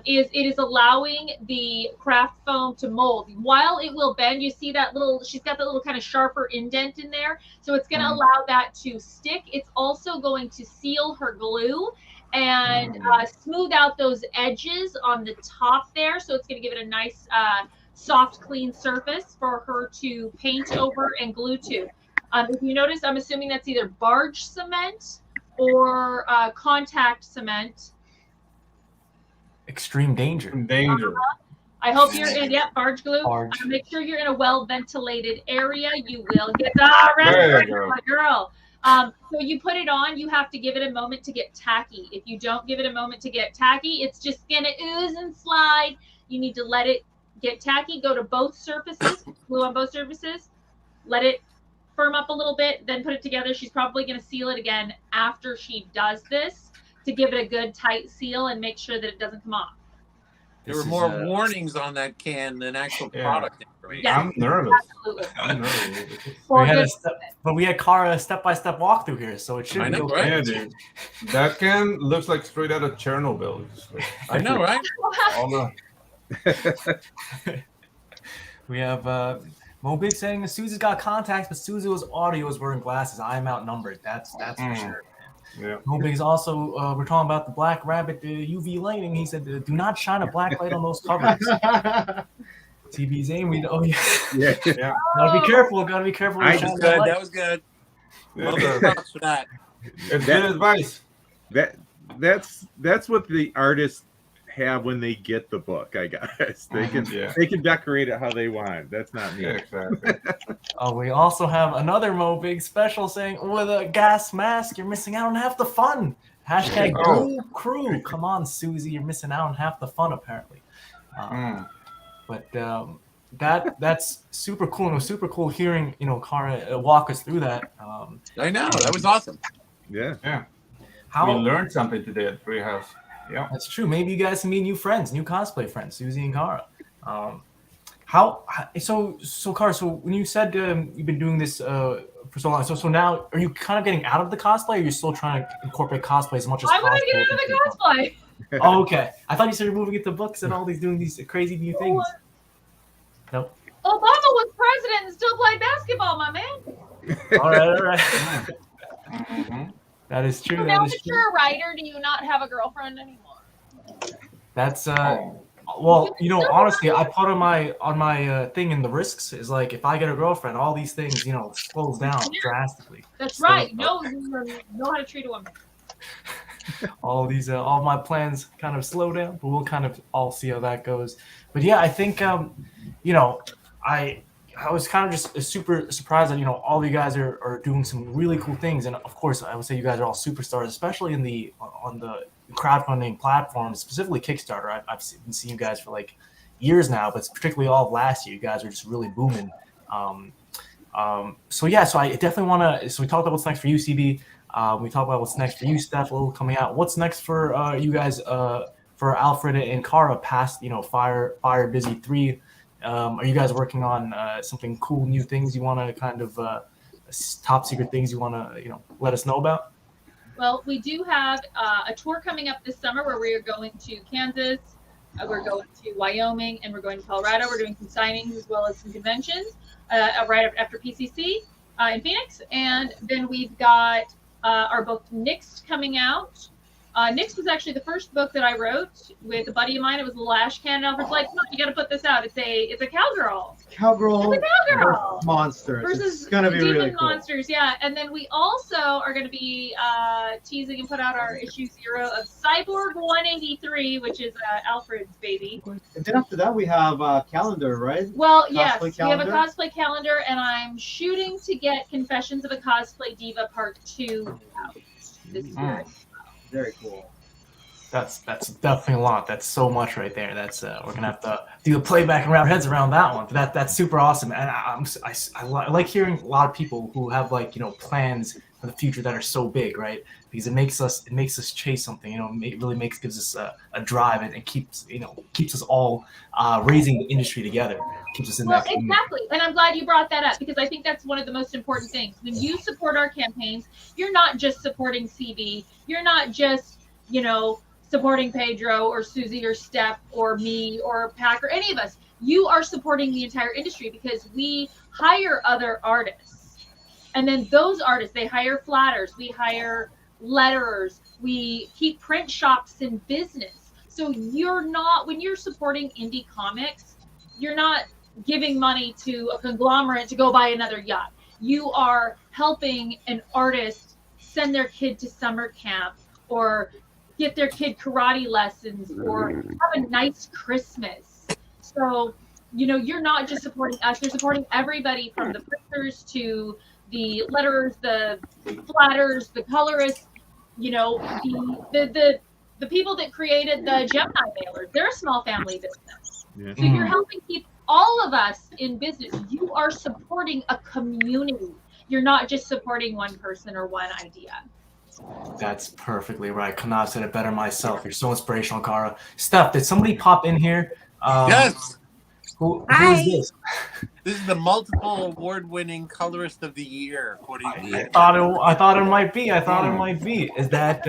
is it is allowing the craft foam to mold. While it will bend, you see that she's got that little kind of sharper indent in there. So it's going to allow that to stick. It's also going to seal her glue and smooth out those edges on the top there. So it's going to give it a nice, soft, clean surface for her to paint over and glue to. If you notice, I'm assuming that's either barge cement or contact cement. Extreme danger. I hope you're in, barge glue. Make sure you're in a well-ventilated area. You will get my girl. So you put it on, you have to give it a moment to get tacky. If you don't give it a moment to get tacky, it's just gonna ooze and slide. You need to let it get tacky, go to both surfaces, glue on both surfaces, let it firm up a little bit, then put it together. She's probably gonna seal it again after she does this to give it a good tight seal and make sure that it doesn't come off. There were more warnings on that can than actual product information. Yes. I'm nervous. Absolutely. I'm nervous. We had Cara step-by-step walkthrough here, so it should I be know, okay. right? Yeah, dude. That can looks like straight out of Chernobyl. Just like, I know, right? all the We have Mo Big saying that Susie's got contacts, but Susie's audio is wearing glasses. I am outnumbered. That's for sure. Yeah. Mo Big's also we're talking about the Black Rabbit UV lighting. He said, "Do not shine a black light on those covers." TB Zane, Yeah. Gotta be careful. Gotta be careful. I with just shining Good. light. That was good. Yeah. Well, props for that. It's good advice. That's what the artists have when they get the book, I guess. They can decorate it how they want. That's not me. Yeah, exactly. We also have another Mo Big special saying, with a gas mask, you're missing out on half the fun. Hashtag Blue Crew. Come on, Susie, you're missing out on half the fun, apparently. But that's super cool. And it was super cool hearing, Cara walk us through that. I know. That was awesome. Yeah. We learned something today at Treehouse. Yeah, that's true. Maybe you guys can meet new friends, new cosplay friends, Susie and Cara. So Cara, so when you said you've been doing this for so long, so now are you kind of getting out of the cosplay, or are you still trying to incorporate cosplay as much as possible? I want to get out of the cosplay. Oh, okay. I thought you said you're moving into books and all these doing these crazy new things. Nope. Obama was president and still played basketball, my man. All right. That is true. So now that you're a writer, do you not have a girlfriend anymore? That's well, honestly, I put on my thing in the risks is like if I get a girlfriend, all these things, slows down drastically. That's right. Know how to treat a woman. All my plans kind of slow down, but we'll kind of all see how that goes. But yeah, I think I was kind of just super surprised that all you guys are doing some really cool things, and of course I would say you guys are all superstars, especially on the crowdfunding platform, specifically Kickstarter. I've been seeing you guys for like years now, but particularly all of last year, you guys are just really booming. So I definitely want to. So we talked about what's next for you, CB. We talked about what's next for you, Stef, a little coming out. What's next for you guys? For Alfred and Cara, past FireBizzy 3. Are you guys working on something cool, new things you want to kind of top secret things you want to let us know about? Well, we do have a tour coming up this summer where we are going to Kansas, we're going to Wyoming, and we're going to Colorado. We're doing some signings as well as some conventions right after PCC in Phoenix. And then we've got our book Nixed coming out. Nix was actually the first book that I wrote with a buddy of mine. It was a little ash can. And Alfred's like, "No, you got to put this out. It's a cowgirl. Cowgirl. It's a cowgirl Monsters. Versus it's gonna be demon really cool. monsters. Yeah. And then we also are going to be teasing and put out our issue 0 of Cyborg 183, which is Alfred's baby. And then after that, we have a calendar, right? Well, Cosplay yes, calendar? we have a cosplay calendar, and I'm shooting to get Confessions of a Cosplay Diva Part 2 out this year. Very cool. That's definitely a lot. That's so much right there. That's we're gonna have to do a playback and wrap our heads around that one. But that's super awesome, and I like hearing a lot of people who have plans for the future that are so big, right? Because it makes us chase something. It really gives us a drive and keeps us all raising the industry together. Keeps us in that community. Exactly, and I'm glad you brought that up because I think that's one of the most important things. When you support our campaigns, you're not just supporting CB. You're not just supporting Pedro or Susie or Steph or me or Pack or any of us. You are supporting the entire industry because we hire other artists. And then those artists, they hire flatters, we hire letterers, we keep print shops in business. So when you're supporting indie comics, you're not giving money to a conglomerate to go buy another yacht. You are helping an artist send their kid to summer camp or get their kid karate lessons or have a nice Christmas. So, you're not just supporting us, you're supporting everybody from the printers to the letterers, the flatters, the colorists, the people that created the Gemini mailers. They're a small family business. Yeah. So you're helping keep all of us in business. You are supporting a community. You're not just supporting one person or one idea. That's perfectly right. Could not have said it better myself. You're so inspirational, Cara. Steph, did somebody pop in here? Yes. Who Hi. is this? This is the multiple award-winning colorist of the year, according to I thought it might be. Is that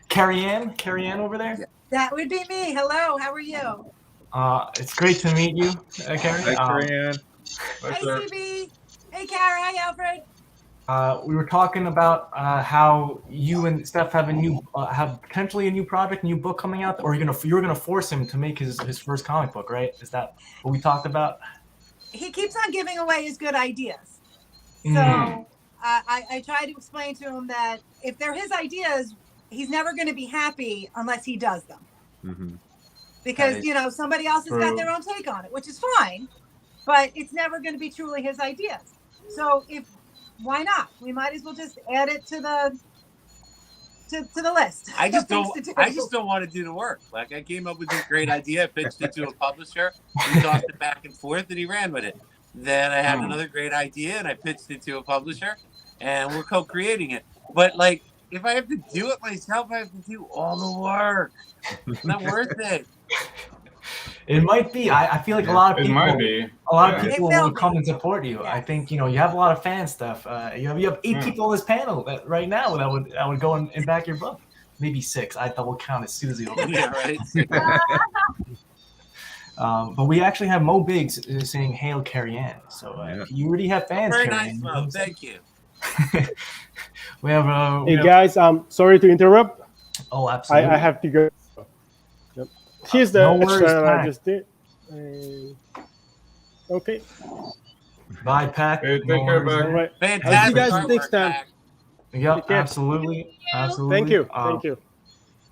Carrie Ann? Carrie Ann over there? That would be me. Hello, how are you? It's great to meet you, Carrie. Hi, Carrie Ann. Hey, CB. Hey, Cara. Hi, Alfred. We were talking about how you and Steph have have potentially a new project, new book coming out, or you're gonna force him to make his first comic book, right? Is that what we talked about? He keeps on giving away his good ideas. So I try to explain to him that if they're his ideas, he's never going to be happy unless he does them. Mm-hmm. Because, somebody else has got their own take on it, which is fine, but it's never going to be truly his ideas. So why not? We might as well just add it to the list. I just don't want to do the work. Like, I came up with this great idea, I pitched it to a publisher, we tossed it back and forth, and he ran with it. Then I had another great idea, and I pitched it to a publisher, and we're co-creating it. But like, if I have to do it myself, I have to do all the work. It's not worth it. It might be. I feel like a lot of people. It might be. A lot of people will will come and support you. Yes. I think you have a lot of fan stuff. You have 8 people on this panel right now that would go and back your book. Maybe 6. I double counted Susie over there. Yeah, right. But we actually have Mo Biggs saying "Hail Carrie Ann." So you already have fans. Very Carrie nice, Ann. Mo. Thank you. We have. Hey guys, sorry to interrupt. Oh, absolutely. I have to go. Yep. Here's the no worries, extra that I Pac. just did. Okay. Bye, Pac. Hey, take care, worries. Pac. All right. Fantastic. I'll see you guys artwork, next time. Mac. Yep, Take care. absolutely. Thank you. Thank you.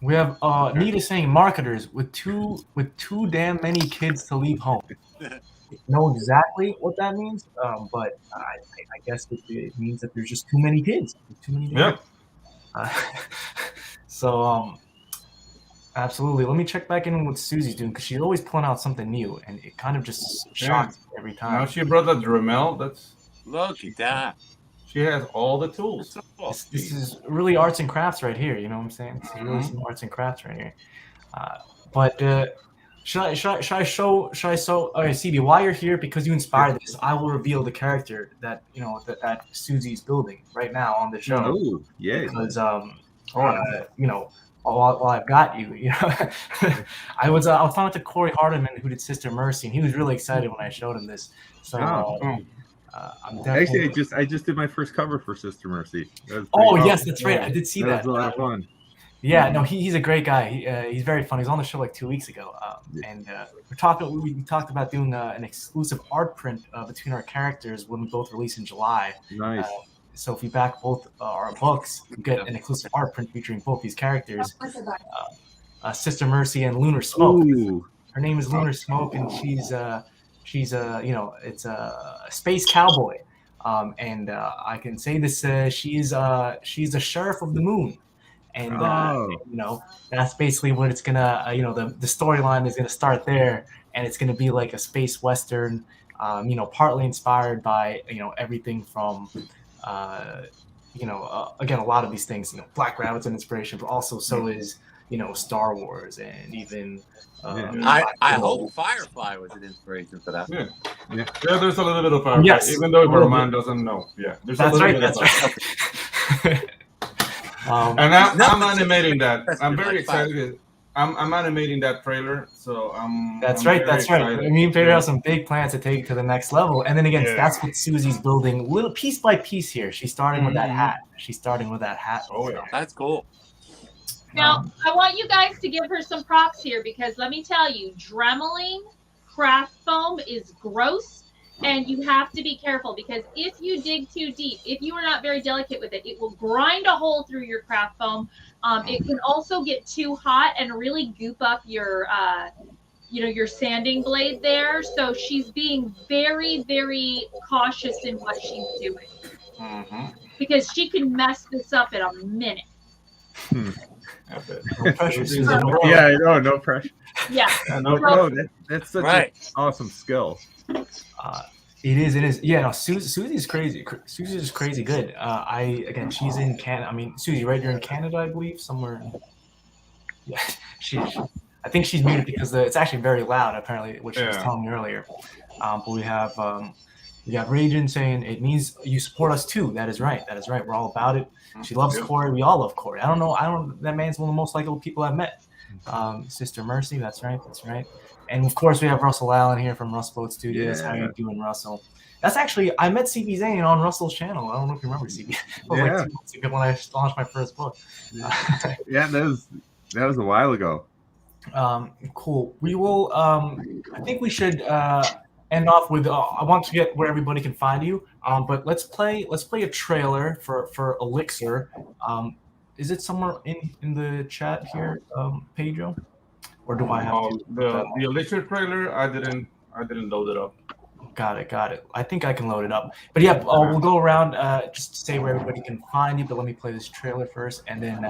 We have Nita saying marketers with too damn many kids to leave home. Know exactly what that means, but I guess it means that there's just too many kids. Too many. Yep. So absolutely. Let me check back in with Susie's doing, because she's always pulling out something new, and it kind of just shocks me every time. Now she brought the Dremel. Look at that. She has all the tools. This is really arts and crafts right here. You know what I'm saying? This is really some arts and crafts right here. But should I show? Okay, CB, while you're here, because you inspired this, I will reveal the character that that Susie's building right now on the show. Oh, yeah. Because while I've got you, I was talking to Corey Hardiman, who did Sister Mercy, and he was really excited when I showed him this. So. I'm definitely... Actually, I just did my first cover for Sister Mercy. Yes, that's right. I did see that. That was a lot of fun. Yeah, no, he's a great guy. He's very fun. He was on the show like 2 weeks ago, and we talked about doing an exclusive art print between our characters when we both release in July. Nice. So if you back both our books, you get an exclusive art print featuring both these characters, Sister Mercy and Lunar Smoke. Ooh. Her name is Lunar Smoke, and she's it's a space cowboy, and I can say this: she's a sheriff of the moon, and that's basically what it's gonna. The storyline is gonna start there, and it's gonna be like a space western, partly inspired by everything from, again, a lot of these things. Black Rabbit's an inspiration, but also so is Star Wars and even. I hope Firefly was an inspiration for that. Yeah, there's a little bit of Firefly, even though Roman doesn't know. Yeah, there's a little bit of Firefly. And I'm animating that. I'm very excited. I'm animating that trailer, so That's right. Me and Peter have some big plans to take it to the next level, and then again, that's what Susie's building, little piece by piece here. She's starting with that hat. Oh yeah, that's cool. Now, I want you guys to give her some props here, because let me tell you, dremeling craft foam is gross, and you have to be careful, because if you dig too deep, if you are not very delicate with it, it will grind a hole through your craft foam. It can also get too hot and really goop up your sanding blade there. So she's being very, very cautious in what she's doing, because she can mess this up in a minute. No pressure, Susan. Yeah, I know, no pressure. Yeah. No, that's such an awesome skill. It is. It is. Yeah. No, Susie's crazy. Susie's just crazy good. Again, she's in Canada. I mean, Susie, right? You're in Canada, I believe, somewhere. Yeah. I think she's muted because it's actually very loud. Apparently, which she was telling me earlier. But we have Ragin saying it means you support us too. That is right. That is right. We're all about it. She loves Corey. We all love Corey. I don't know. That man's one of the most likable people I've met. Sister Mercy. That's right. That's right. And of course, we have Russell Allen here from Russell Boat Studios. Yeah. How you doing, Russell? That's actually, I met CB Zane on Russell's channel. I don't know if you remember CB. It was like 2 months ago when I launched my first book. Yeah, that was a while ago. Cool. We will. I think we should end off with. I want to get where everybody can find you. But let's play a trailer for Elixir. Is it somewhere in the chat here, Pedro? Or do I have the Elixir trailer? I didn't load it up. Got it. I think I can load it up. But yeah, we'll go around just to say where everybody can find you. But let me play this trailer first, and then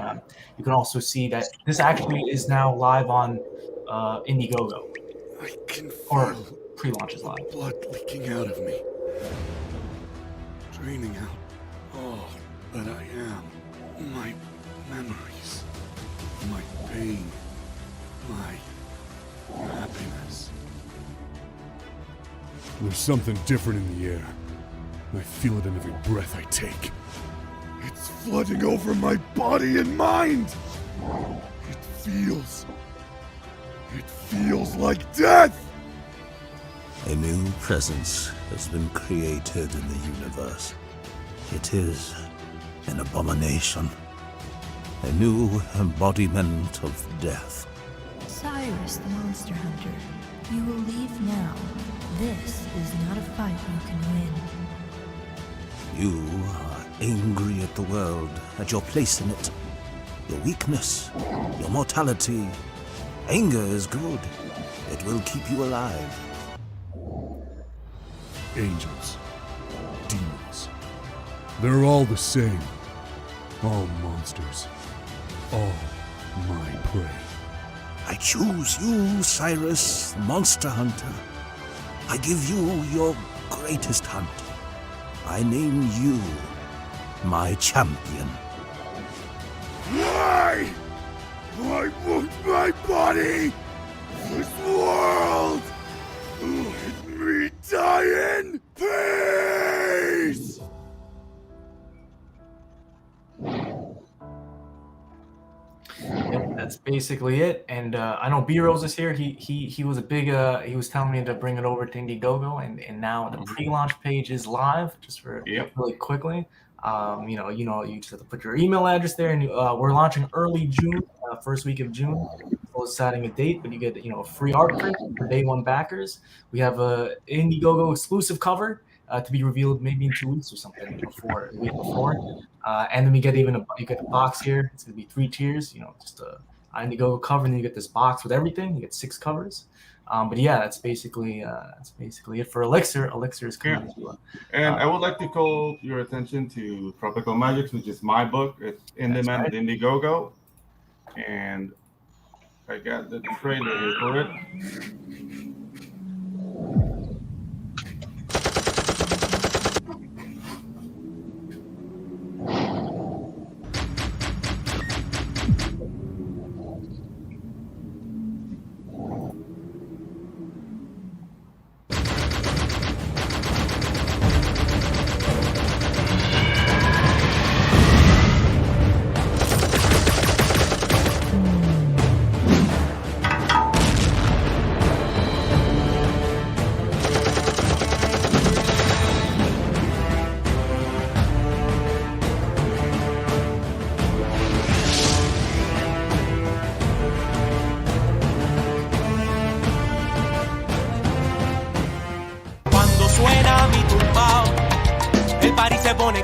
you can also see that this actually is now live on Indiegogo. I can or pre-launch is live. Blood leaking out of me, draining out all that I am. My memories, my pain, my happiness. There's something different in the air. I feel it in every breath I take. It's flooding over my body and mind. It feels like death. A new presence has been created in the universe. It is an abomination. A new embodiment of death. Cyrus, the monster hunter, you will leave now. This is not a fight you can win. You are angry at the world, at your place in it. Your weakness, your mortality. Anger is good. It will keep you alive. Angels, demons, they're all the same. All monsters, all my prey. I choose you, Cyrus, the monster hunter. I give you your greatest hunt. I name you my champion. Why? I want my body! This world! Let me die in peace! Yep, that's basically it. And I know B-Rose is here. He was a big he was telling me to bring it over to Indiegogo, and now the pre-launch page is live. Just for really quickly, you just have to put your email address there, and we're launching early June, first week of June. We're deciding a date, but you get a free art print for day one backers. We have a Indiegogo exclusive cover to be revealed maybe in 2 weeks or something the week before. And then you get the box here. It's gonna be 3 tiers. Just a Indiegogo cover, and then you get this box with everything. You get 6 covers. But yeah, that's basically it for Elixir. Elixir is coming. And I would like to call your attention to Tropical Magics, which is my book. It's in demand at Indiegogo, and I got the trailer here for it.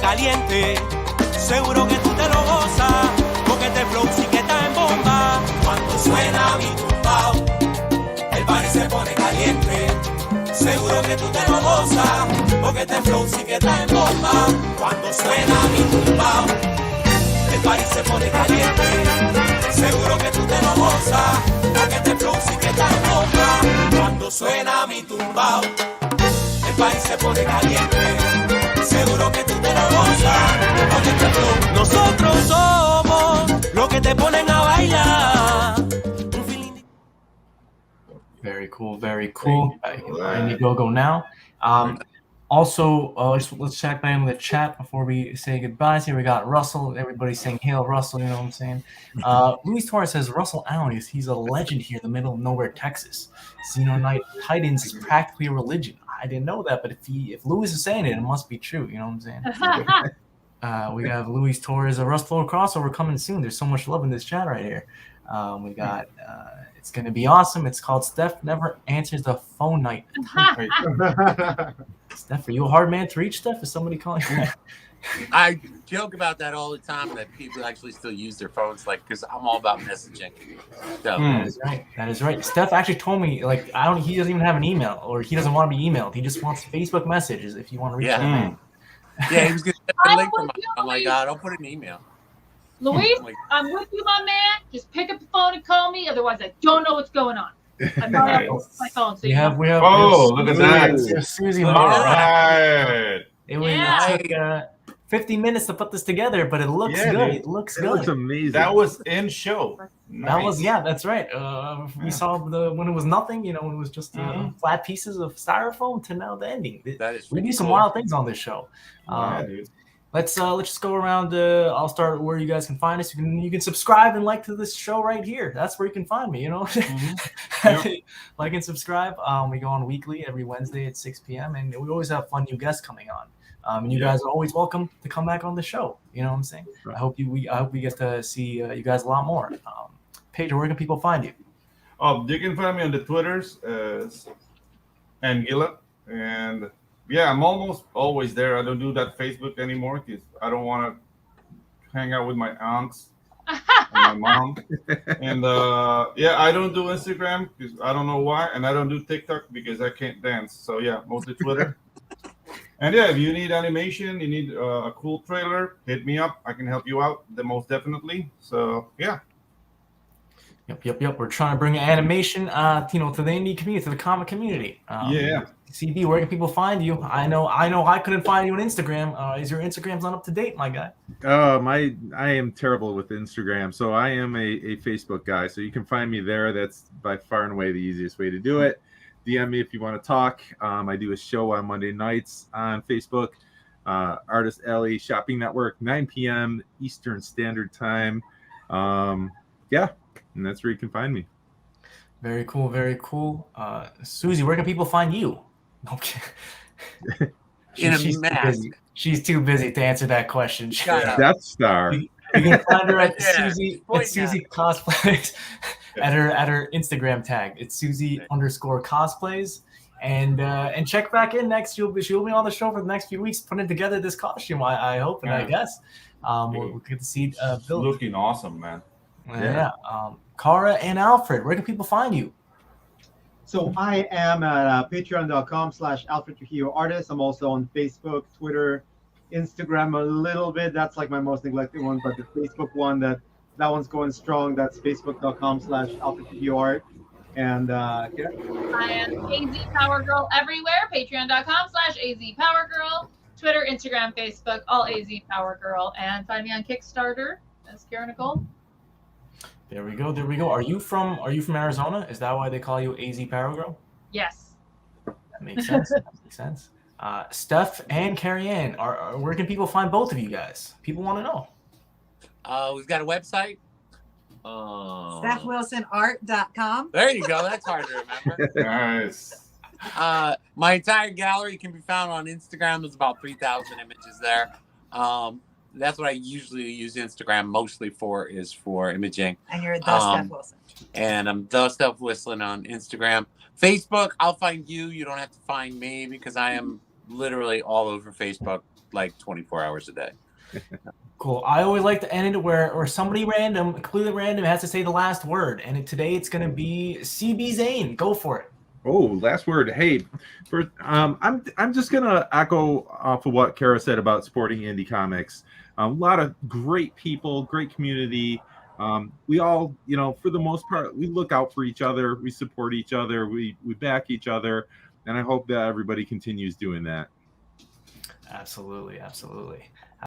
Caliente, seguro que tú te lo gozas, porque este flow sí que está en bomba. Cuando suena mi tumbao, el party se pone caliente, seguro que tú te lo gozas, porque este flow sí que está en bomba. Cuando suena mi tumbao, el party se pone caliente, seguro que tú te lo gozas, porque este flow sí que está en bomba. Cuando suena mi tumbao, el party party se pone caliente. Seguro que tú te lo gozas con este flow. Nosotros somos los que te ponen a bailar. Very cool, very cool. I need to go now. Also, let's check back in the chat before we say goodbyes. Here we got Russell. Everybody's saying hail Russell, you know what I'm saying? Luis Torres says Russell Allen he's a legend here in the middle of nowhere, Texas. Xeno Knight Titans is practically a religion. I didn't know that, but if Luis is saying it, it must be true, you know what I'm saying? We have Luis Torres, a Rustflow crossover coming soon. There's so much love in this chat right here. We got it's gonna be awesome. It's called Steph Never Answers the Phone Night. Steph, are you a hard man to reach, Steph? Is somebody calling you? I joke about that all the time, that people actually still use their phones, like, because I'm all about messaging. So That is right. That is right. Steph actually told me, like, he doesn't even have an email, or he doesn't want to be emailed. He just wants Facebook messages if you want to reach him. Yeah, he was going to send a link from I'm like, God, I'll put an email. Luis, I'm with you, my man. Just pick up the phone and call me. Otherwise, I don't know what's going on. I'm not on my phone. So we have look at that. Susie All Mara. right. It took 50 minutes to put this together, but it looks good. Dude. It looks It good. looks amazing. That was in show. That was that's right. We saw when it was nothing, when it was just flat pieces of styrofoam to now the ending. That is we do some cool. wild things on this show. Dude. Let's just go around. I'll start where you guys can find us. You can subscribe and like to this show right here. That's where you can find me. Like and subscribe. We go on weekly every Wednesday at 6 p.m. and we always have fun new guests coming on. And you guys are always welcome to come back on the show. You know what I'm saying? I hope we get to see you guys a lot more. Pedro, where can people find you? You can find me on the Twitters as Anguilla, and yeah, I'm almost always there. I don't do that Facebook anymore because I don't want to hang out with my aunts and my mom. And I don't do Instagram because I don't know why, and I don't do TikTok because I can't dance. So yeah, mostly Twitter. And yeah, if you need animation, you need a cool trailer, hit me up. I can help you out, most definitely. So yeah. Yep. We're trying to bring animation, to the indie community, to the comic community. CB, where can people find you? I know I couldn't find you on Instagram. Is your Instagram's not up to date, my guy? I am terrible with Instagram, so I am a Facebook guy. So you can find me there. That's by far and away the easiest way to do it. DM me if you want to talk. I do a show on Monday nights on Facebook. Artist Alley Shopping Network, 9 p.m. Eastern Standard Time. And that's where you can find me. Very cool, very cool. Susie, where can people find you? Okay. She's too busy to answer that question. Death Star. You can find her at Susie Cosplays at her Instagram tag. It's Susie_cosplays. And check back in next. She'll be on the show for the next few weeks, putting together this costume. I hope and I guess we'll get to see Bill looking awesome, man. Yeah. Cara and Alfred, where can people find you? So I am at patreon.com/Alfred Trujillo Artist. I'm also on Facebook, Twitter, Instagram a little bit. That's like my most neglected one, but the Facebook one, that one's going strong. That's facebook.com/Alfred Trujillo Art. And I am AZ Power Girl everywhere. Patreon.com/AZ Power Girl. Twitter, Instagram, Facebook, all AZ Power Girl. And find me on Kickstarter as Cara Nicole. There we go. Are you from Arizona? Is that why they call you AZ Power Girl? Yes. That makes sense. Steph and Carrie Ann, where can people find both of you guys? People want to know. We've got a website. StefWilsonArt.com. There you go. That's hard to remember. Nice. My entire gallery can be found on Instagram. There's about 3,000 images there. That's what I usually use Instagram mostly for, is for imaging. And you're the Stef Wilson. And I'm the Stef Wilson on Instagram. Facebook, I'll find you. You don't have to find me because I am literally all over Facebook like 24 hours a day. Cool. I always like to end it where somebody completely random, has to say the last word. And today it's going to be CB Zane. Go for it. Oh, last word. Hey, I'm just gonna echo off of what Cara said about supporting indie comics. A lot of great people, great community. We all, for the most part, we look out for each other. We support each other. We back each other. and I hope that everybody continues doing that. Absolutely, absolutely.